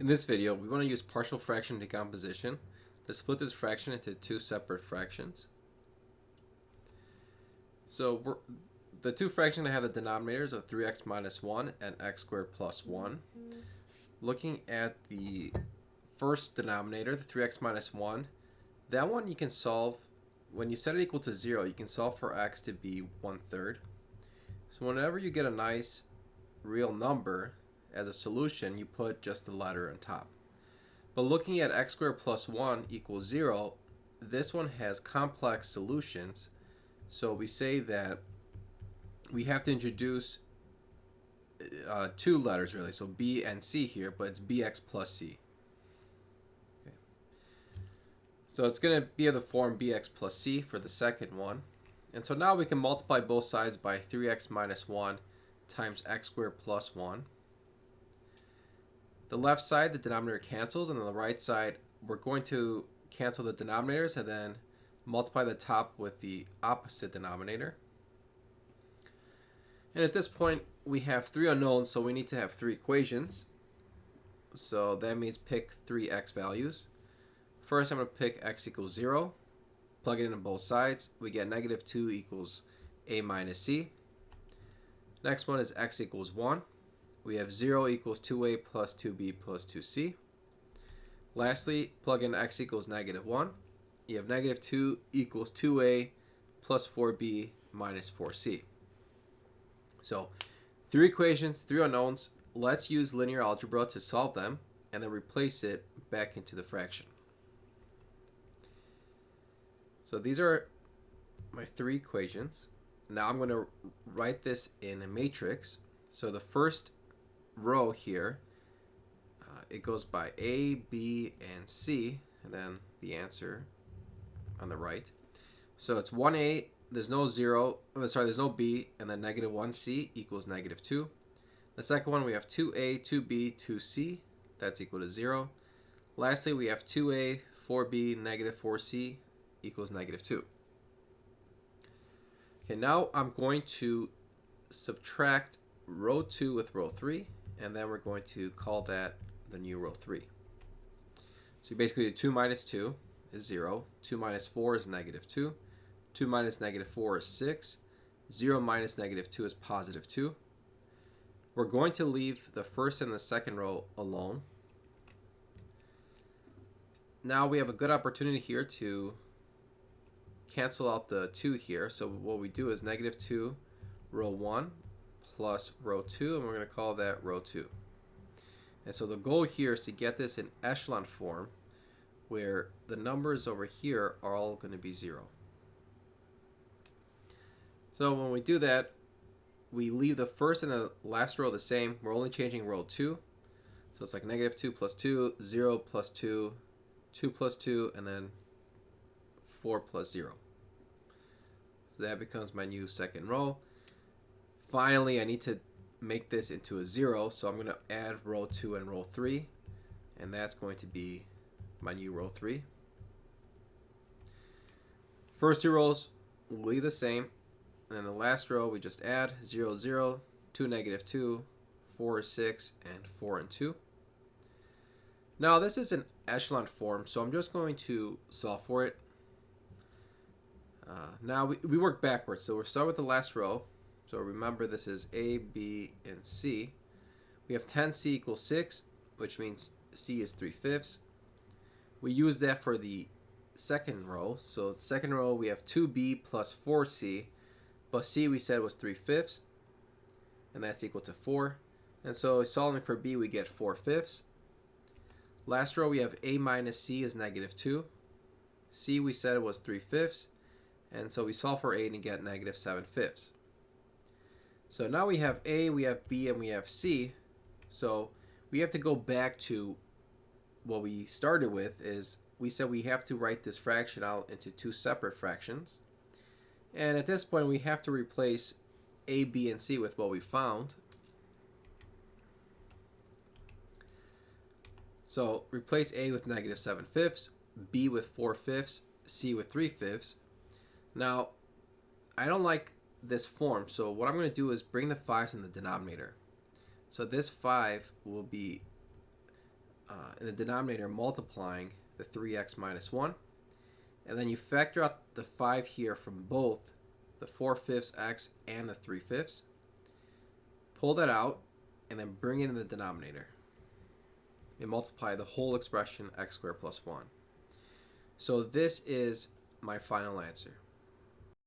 In this video, we want to use partial fraction decomposition to split this fraction into two separate fractions. So the two fractions have the denominators of 3x minus 1 and x squared plus 1. Looking at the first denominator, the 3x minus 1, that one you can solve, when you set it equal to 0, you can solve for x to be 1/3. So whenever you get a nice real number as a solution, you put just the letter on top. But looking at x squared plus 1 equals 0, this one has complex solutions. So we say that we have to introduce two letters really, so b and c here, but it's bx plus c. Okay. So it's going to be of the form bx plus c for the second one. And so now we can multiply both sides by 3x minus 1 times x squared plus 1. The left side, the denominator cancels, and on the right side, we're going to cancel the denominators and then multiply the top with the opposite denominator. And at this point, we have three unknowns, so we need to have three equations. So that means pick three x values. First, I'm going to pick x equals 0. Plug it in on both sides. We get negative 2 equals a minus c. Next one is x equals 1. We have 0 equals 2a plus 2b plus 2c. Lastly, plug in x equals negative 1. You have negative 2 equals 2a plus 4b minus 4c. So, three equations, three unknowns. Let's use linear algebra to solve them and then replace it back into the fraction. So these are my three equations. Now I'm going to write this in a matrix. So the first row here, it goes by A, B, and C, and then the answer on the right. So it's 1A, there's no 0, there's no B, and then negative 1C equals negative 2. The second one, we have 2A, 2B, 2C, that's equal to 0. Lastly, we have 2A, 4B, negative 4C equals negative 2. Okay, now I'm going to subtract row 2 with row 3, and then we're going to call that the new row 3. So basically 2 minus 2 is 0, 2 minus 4 is negative 2, 2 minus negative 4 is 6, 0 minus negative 2 is positive 2. We're going to leave the first and the second row alone. Now we have a good opportunity here to cancel out the 2 here. So what we do is negative 2 row 1 plus row 2, and we're going to call that row 2. And so the goal here is to get this in echelon form where the numbers over here are all going to be 0. So when we do that, we leave the first and the last row the same. We're only changing row 2. So it's like negative 2 plus 2, 0 plus 2, 2 plus 2, and then 4 plus 0. So that becomes my new second row. Finally, I need to make this into a 0, so I'm going to add row 2 and row 3, and that's going to be my new row 3. First two rows will leave the same, and then the last row we just add 0, 0, 2, negative 2, 4, 6, and 4 and 2. Now this is an echelon form, so I'm just going to solve for it. Now we work backwards, so we'll start with the last row. So remember, this is A, B, and C. We have 10C equals 6, which means C is 3/5. We use that for the second row. So the second row, we have 2B plus 4C, but C we said was 3/5, and that's equal to 4. And so solving for B, we get 4/5. Last row, we have A minus C is negative 2. C we said was 3/5, and so we solve for A and get negative 7/5. So now we have A, we have B, and we have C. So we have to go back to what we started with. Is we said we have to write this fraction out into two separate fractions. And at this point, we have to replace A, B, and C with what we found. So replace A with negative 7/5, B with 4/5, C with 3/5. Now, I don't like this form, so what I'm going to do is bring the 5's in the denominator. So this 5 will be in the denominator multiplying the 3x minus 1. And then you factor out the 5 here from both the 4/5 x and the 3/5. Pull that out and then bring it in the denominator. And multiply the whole expression x squared plus 1. So this is my final answer.